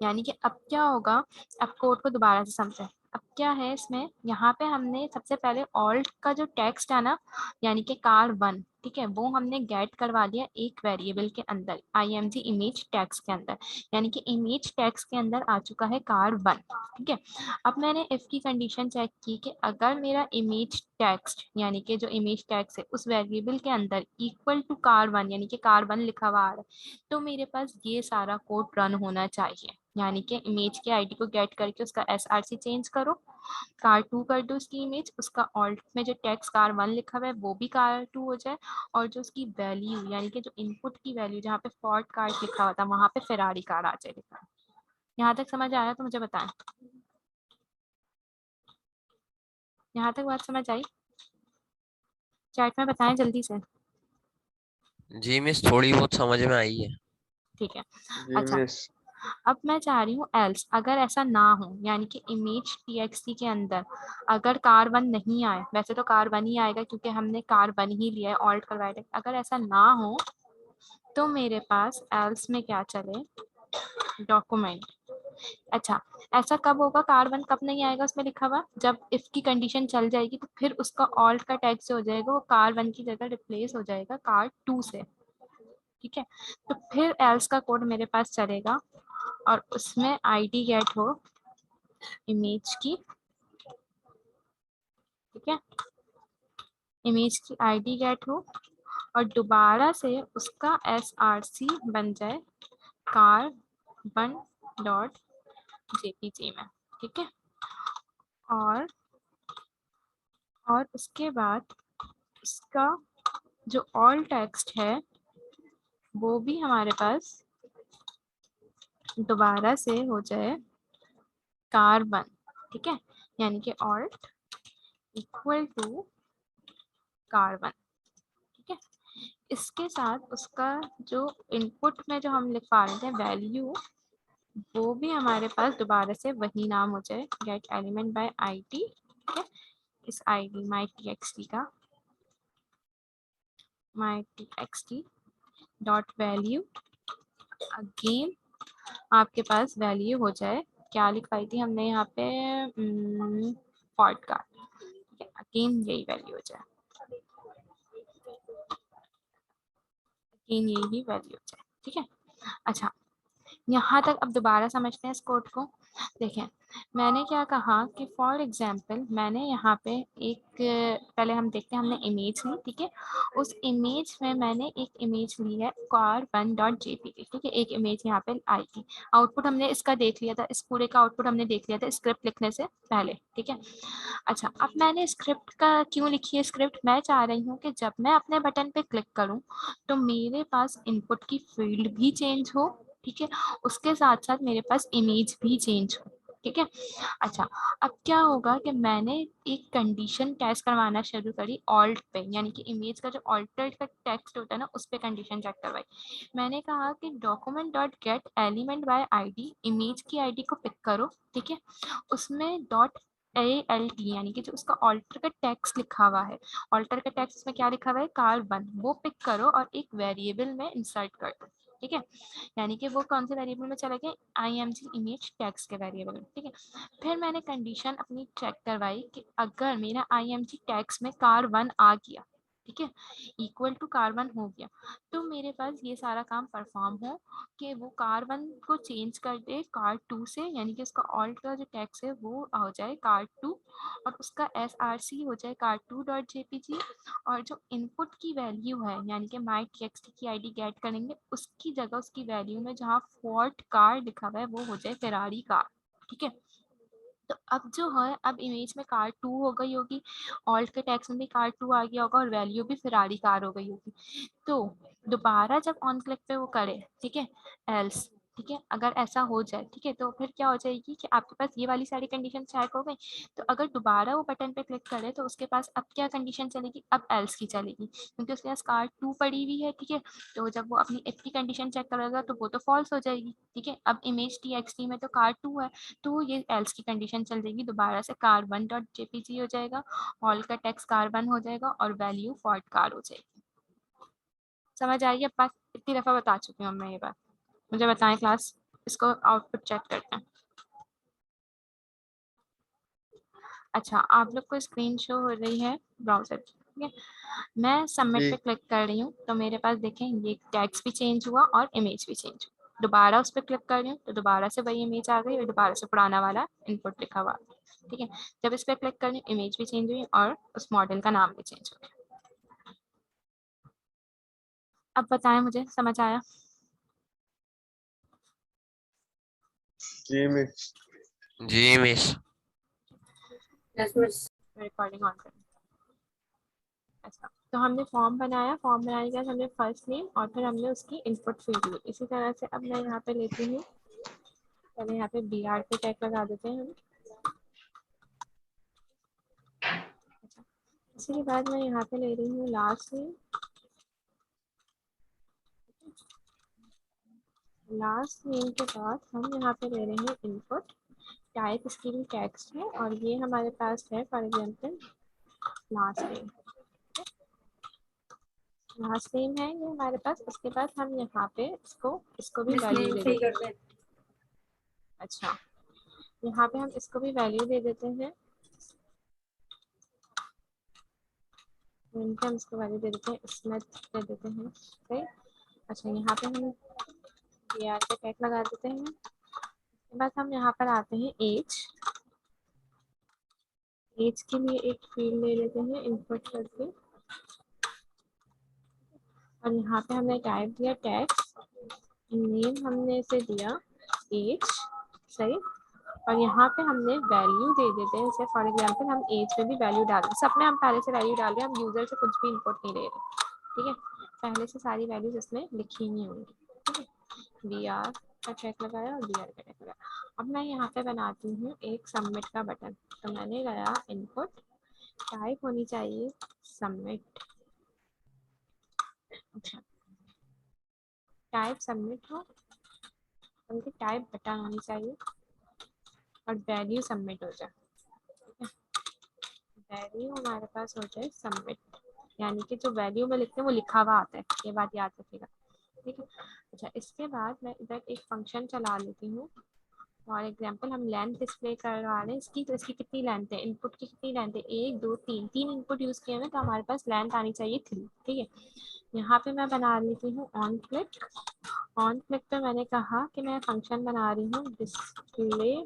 यानी कि अब क्या होगा, अब कोड को दोबारा से समझें। अब क्या है इसमें, यहाँ पे हमने सबसे पहले ऑल्ट का जो टेक्स्ट है ना, यानी कि car1, ठीक है, वो हमने गेट करवा दिया एक वेरिएबल के अंदर, img इमेज टेक्स्ट के अंदर, यानी कि इमेज टेक्स्ट के अंदर आ चुका है car1। ठीक है, अब मैंने इफ की कंडीशन चेक की कि अगर मेरा इमेज टेक्स्ट, यानी कि जो इमेज टेक्स्ट है उस वेरिएबल के अंदर इक्वल टू car1, यानी कि car1 लिखा हुआ आ रहा है, तो मेरे पास ये सारा कोड रन होना चाहिए, यानी कि इमेज के आईडी को गेट करके उसका एसआरसी चेंज करो, car2 कर दो उसकी इमेज, उसका ऑल्ट में जो टेक्स्ट car1 लिखा हुआ है वो भी car2 हो जाए, और जो उसकी वैल्यू, यानी कि जो इनपुट की वैल्यू जहाँ पे फोर्ट कार्ड लिखा हुआ था वहां पे फेरारी कार आ जाए लिखा। यहाँ तक समझ आया तो मुझे बताएं, यहाँ तक बात समझ आई, चैट में बताएं जल्दी से। जी मिस, थोड़ी बहुत समझ में आई है। ठीक है, जी अच्छा, मिस। अब मैं चाह रही हूँ एल्स, अगर ऐसा ना हो, यानी कि इमेज TXT के अंदर अगर car1 नहीं आए, वैसे तो car1 ही आएगा क्योंकि हमने car1 ही लिया है, ऑल्ट करवाया है, अगर ऐसा ना हो तो मेरे पास एल्स में क्या चले, डॉक्यूमेंट अच्छा, ऐसा कब होगा, कार1 कब नहीं आएगा उसमें लिखा हुआ, जब इफ की कंडीशन चल जाएगी तो फिर उसका ऑल्ट का टैक्स हो जाएगा, वो कार1 की जगह रिप्लेस हो जाएगा कार2 से। ठीक है, तो फिर एल्स का कोड मेरे पास चलेगा और उसमें आईडी गेट हो इमेज की। ठीक है, इमेज की आईडी गेट हो और दोबारा से उसका SRC बन जाए car1.jpg में। ठीक है, और उसके बाद उसका जो ऑल टेक्स्ट है वो भी हमारे पास दोबारा से हो जाए car1। ठीक है, यानी कि ऑल्ट इक्वल टू car1। ठीक है, इसके साथ उसका जो इनपुट में जो हम लिखवा रहे थे वैल्यू, वो भी हमारे पास दोबारा से वही नाम हो जाए गेट एलिमेंट बाय आईडी। ठीक है, इस आईडी माई txt का माई txt डॉट वैल्यू, अगेन आपके पास वैल्यू हो जाए, क्या लिखवाई थी हमने यहाँ पे, पॉट का। ठीक है, अगेन यही वैल्यू हो जाए, अगेन यही वैल्यू हो जाए। ठीक है, अच्छा यहाँ तक अब दोबारा समझते हैं इस कोड को। देखें, मैंने क्या कहा कि फॉर एग्जांपल मैंने यहाँ पे एक, पहले हम देखते हैं, हमने इमेज ली। ठीक है, उस इमेज में मैंने एक इमेज ली है car1.jpg। ठीक है, एक इमेज यहाँ पे आई थी, आउटपुट हमने इसका देख लिया था, इस पूरे का आउटपुट हमने देख लिया था स्क्रिप्ट लिखने से पहले। ठीक है, अच्छा अब मैंने स्क्रिप्ट का क्यों लिखी है स्क्रिप्ट, मैं चाह रही हूँ कि जब मैं अपने बटन पे क्लिक करूँ तो मेरे पास इनपुट की फील्ड भी चेंज हो। ठीक है, उसके साथ साथ मेरे पास इमेज भी चेंज हो। ठीक है, अच्छा अब क्या होगा कि मैंने एक कंडीशन टेस्ट करवाना शुरू करी ऑल्ट पे, यानी कि इमेज का जो ऑल्टर्ड का टेक्स्ट होता है ना उस पे कंडीशन चेक करवाई। मैंने कहा कि document dot get element by ID, image की आईडी को पिक करो। ठीक है, उसमें डॉट ALT यानी कि जो उसका ऑल्टर का टेक्स्ट लिखा हुआ है, ऑल्टर का टेक्स्ट में क्या लिखा हुआ है car1, वो पिक करो और एक वेरिएबल में इंसर्ट कर दो। ठीक है, यानी कि वो कौन से वेरिएबल में चला गया, IMG इमेज टैग्स के वेरिएबल में। ठीक है, फिर मैंने कंडीशन अपनी चेक करवाई कि अगर मेरा IMG टैग्स में car1 आ गया, ठीक है, इक्वल टू car1 हो गया, तो मेरे पास ये सारा काम परफॉर्म हो कि वो car1 को चेंज कर दे car2 से, यानी कि उसका ऑल्ट का जो टैक्स है वो हो जाए car2 और उसका SRC हो जाए car2.jpg, और जो इनपुट की वैल्यू है यानी कि माई txt की आईडी गेट करेंगे, उसकी जगह उसकी वैल्यू में जहाँ फोर्ट कार लिखा हुआ है वो हो जाए फेरारी कार। ठीक है, तो अब जो है, अब इमेज में car2 हो गई होगी, ऑल्ट के टैक्स में भी car2 आ गया होगा और वैल्यू भी फेरारी कार हो गई होगी। तो दोबारा जब ऑन क्लिक पे वो करे, ठीक है, एल्स, ठीक है, अगर ऐसा हो जाए, ठीक है, तो फिर क्या हो जाएगी कि आपके पास ये वाली सारी कंडीशन चेक हो गई, तो अगर दोबारा वो बटन पे क्लिक करे तो उसके पास अब क्या कंडीशन चलेगी, अब एल्स की चलेगी, क्योंकि उसके पास car2 पड़ी हुई है। ठीक है, तो जब वो अपनी इफ की कंडीशन चेक करेगा तो वो तो फॉल्स हो जाएगी। ठीक है, अब इमेज txt में तो car2 है, तो ये एल्स की कंडीशन चल जाएगी, दोबारा से car1.jpg हो जाएगा, ऑल का टेक्स्ट car1 हो जाएगा और वैल्यू फॉर्ट कार हो जाएगी। समझ आई अब बात, इतनी दफ़ा बता चुकी हूँ मैं ये बात, मुझे बताएं क्लास, इसको आउटपुट चेक करते हैं। अच्छा, आप लोग को स्क्रीन शो हो रही है ब्राउजर की। ठीक है, मैं सबमिट पे जी क्लिक कर रही हूँ तो मेरे पास देखें ये टेक्स्ट भी चेंज हुआ और इमेज भी चेंज हुआ। दोबारा उस पर क्लिक कर रही हूँ तो दोबारा से वही इमेज आ गई और दोबारा से पुराना वाला इनपुट लिखा हुआ। ठीक है, जब इस पर क्लिक कर रही हूँ इमेज भी चेंज हुई और उस मॉडल का नाम भी चेंज हो गया। अब बताएं, मुझे समझ आया? जी मिस। जी मिस। रिकॉर्डिंग ऑन करें। अच्छा, तो हमने फॉर्म बनाया, फॉर्म बनाने के बाद हमने फर्स्ट नेम और फिर हमने उसकी इनपुट फील्ड ली। इसी तरह से अब मैं यहाँ पे लेती हूँ, पहले यहाँ पे BR पे टैग लगा देते हैं हम। अच्छा, इसी के बाद मैं यहाँ पे ले रही हूँ लास्ट नेम, लास्ट नेम के बाद हम यहाँ पे ले रहे हैं इनपुट, टाइप इसकी भी टेक्स्ट है और ये हमारे पास है for example last name, last name है ये हमारे पास। उसके बाद हम यहाँ पे इसको भी वैल्यू दे देते हैं। अच्छा, यहाँ पे हम इसको भी वैल्यू दे देते हैं, इनके हम इसको वैल्यू दे देते हैं, इसमें दे देते हैं, सही। अच्छा, यहाँ पे हम br पे टैग लगा देते हैं। उसके बाद हम यहाँ पर आते हैं एज के लिए एक फील्ड ले लेते हैं इनपुट करके, और यहाँ पे हमने टाइप दिया टैक्स, नेम हमने इसे दिया एज, सही। और यहाँ पे हमने वैल्यू दे देते हैं, जैसे फॉर एग्जांपल हम एज में भी वैल्यू डाल रहे हैं, सब में हम पहले से वैल्यू डाल रहे हैं, हम यूजर से कुछ भी इनपुट नहीं ले रहे, ठीक है। पहले से सारी वैल्यूज इसमें लिखी ही होंगी, ठीक है। बी आर का चेक लगाया और बी आर का चेक लगाया। अब मैं यहाँ पे बनाती हूँ एक सबमिट का बटन, तो मैंने गया इनपुट, टाइप होनी चाहिए सबमिट, अच्छा टाइप सबमिट हो, उनकी टाइप बटन होनी चाहिए और वैल्यू सबमिट हो जाए, वैल्यू हमारे पास हो जाए सबमिट, यानी कि जो वैल्यू में लिखते हैं वो लिखा हुआ आता है, ये बात याद रखिएगा, ठीक है। अच्छा, इसके बाद मैं इधर एक फंक्शन चला लेती हूँ, फॉर एग्जांपल हम लेंथ डिस्प्ले करवा रहे हैं इसकी, तो इसकी कितनी लेंथ है, इनपुट की कितनी लेंथ है, 1 2 3, 3 इनपुट यूज किए हैं, तो हमारे पास लेंथ आनी चाहिए 3, ठीक है। यहाँ पे मैं बना लेती हूँ ऑन क्लिक पे मैंने कहा कि मैं फंक्शन बना रही हूँ डिस्प्ले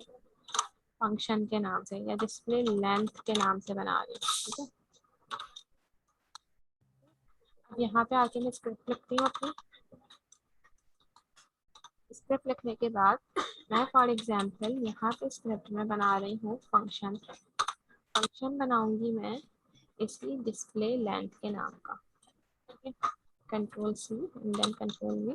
फंक्शन के नाम से, या डिस्प्ले लेंथ के नाम से बना रही हूँ, ठीक है। अब यहाँ पे आके मैं स्क्रिप्ट लिखती हूँ अपनी, स्क्रिप्ट लिखने के बाद मैं फॉर एग्जांपल यहाँ पे स्क्रिप्ट में बना रही हूँ फंक्शन बनाऊंगी मैं इसकी डिस्प्ले लेंथ के नाम का, ठीक है। Control C and then control V,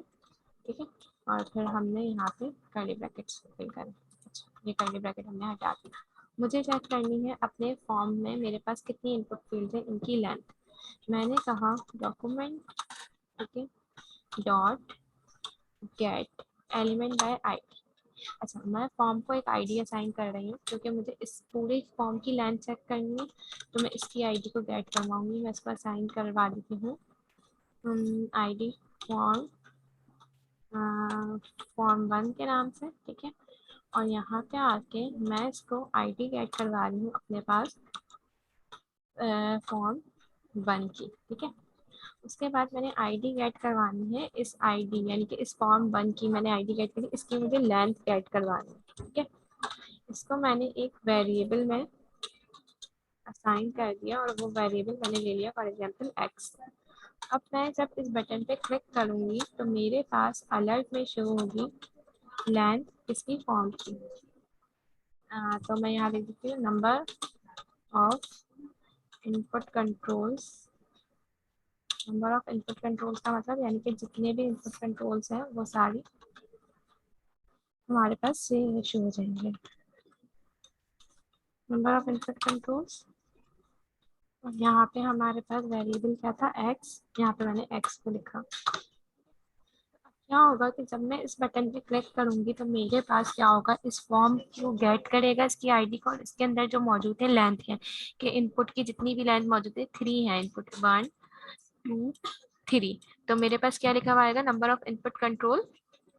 ठीक है। और फिर हमने यहाँ पे कर्ली ब्रैकेट्स फिल करें, अच्छा ये कर्ली ब्रैकेट हमने हटा दी। मुझे चेक करनी है अपने फॉर्म में मेरे पास कितनी इनपुट फील्ड है, इनकी लेंथ, मैंने कहा डॉक्यूमेंट, ठीक है, dot get element by ID. अच्छा, मैं फॉर्म को एक आईडी असाइन कर रही हूँ क्योंकि मुझे इस पूरे फॉर्म की लेंथ चेक करनी है, तो मैं इसकी आईडी को गेट करवाऊंगी, मैं इसको असाइन करवा देती हूँ आईडी फॉर्म 1 के नाम से, ठीक है। और यहाँ पे आके मैं इसको आईडी गेट करवा रही हूँ अपने पास फॉर्म 1 की, ठीक है। उसके बाद मैंने आईडी गेट करवानी है इस आईडी, यानी कि इस फॉर्म 1 की मैंने आईडी गेट करी, इसकी मुझे लेंथ गेट करवानी है, ठीक है। इसको मैंने एक वेरिएबल में असाइन कर दिया और वो वेरिएबल मैंने ले लिया फॉर एग्जांपल एक्स। अब मैं जब इस बटन पे क्लिक करूंगी तो मेरे पास अलर्ट में शो होगी लेंथ इसकी फॉर्म की, तो मैं यहाँ लिख देती हूँ number of input controls, number of input controls का मतलब यानी कि जितने भी इनपुट कंट्रोल्स हैं वो सारी हमारे पास से शो हो जाएंगे, नंबर ऑफ इनपुट कंट्रोल्स। और यहाँ पे हमारे पास वेरिएबल क्या था एक्स, यहाँ पे मैंने एक्स को लिखा। क्या होगा कि जब मैं इस बटन पे क्लिक करूंगी तो मेरे पास क्या होगा, इस फॉर्म को गेट करेगा इसकी आईडी को, और इसके अंदर जो मौजूद है लेंथ है कि इनपुट की जितनी भी लेंथ मौजूद है 3 है, इनपुट 1 2 3, तो मेरे पास क्या लिखा हुआ आएगा, number of input control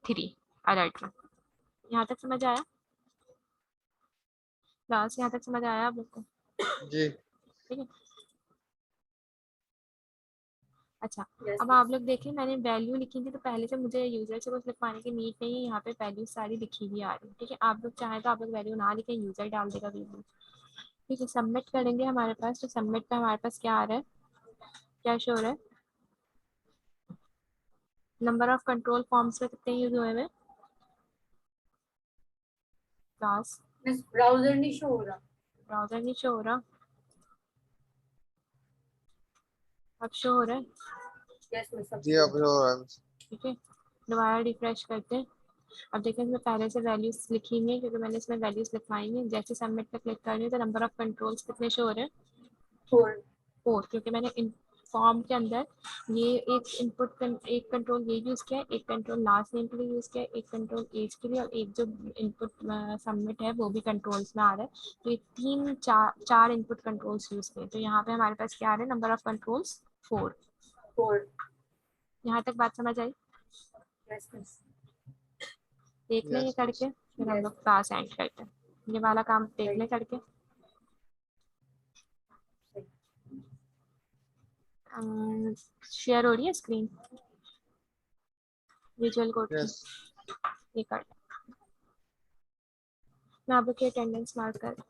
3 alert में। यहाँ तक समझ आया क्लास, यहाँ तक समझ आया आप लोग को, जी ठीक है। अच्छा, अब आप लोग देखें मैंने वैल्यू लिखी थी तो पहले से मुझे यूजर से कुछ लिखवाने की नीड नहीं है, यहाँ पे वैल्यू सारी लिखी हुई आ रही है, ठीक है। आप लोग चाहें तो आप लोग वैल्यू ना लिखें, यूजर डाल देगा वैल्यू, ठीक है। सबमिट करेंगे हमारे पास, तो सबमिट पे हमारे पास क्या आ रहा है, क्या शो हो रहा है, नंबर ऑफ कंट्रोल फॉर्म्स पे कितने यूज हुए हैं क्लास, ब्राउजर नहीं शो हो रहा, ब्राउजर नहीं शो हो रहा, अब शो हो रहा है, जी अब हो रहा है। ठीक है। दोबारा रिफ्रेश करते हैं, अब देखें इसमें पहले से वैल्यूज लिखी हुई है क्योंकि मैंने इसमें वैल्यूज लिखवाई हैं, जैसे सबमिट पे क्लिक कर रही हूँ तो नंबर ऑफ कंट्रोल्स कितने शो हो रहे हैं, 4, क्योंकि मैंने इन फॉर्म के अंदर ये एक इनपुट एक कंट्रोल ये यूज़ किया है, एक कंट्रोल लास्ट नेम के लिए यूज़ किया है, एक कंट्रोल एज के लिए, और एक जो इनपुट सबमिट है वो भी कंट्रोल्स में आ रहा है, तो ये 3 4 इनपुट कंट्रोल्स यूज़ किए, तो यहाँ पे हमारे पास क्या आ रहा है, नंबर ऑफ कंट्रोल्स 4। यहाँ तक बात समझ आई, देख लें ये करके। फिर हम Yes. लोग क्लास एंड करते हैं। ये वाला काम देख ले करके। शेयर हो रही है स्क्रीन विजुअल कोड की? Yes. ये कर मैं आप लोग की अटेंडेंस मार्क कर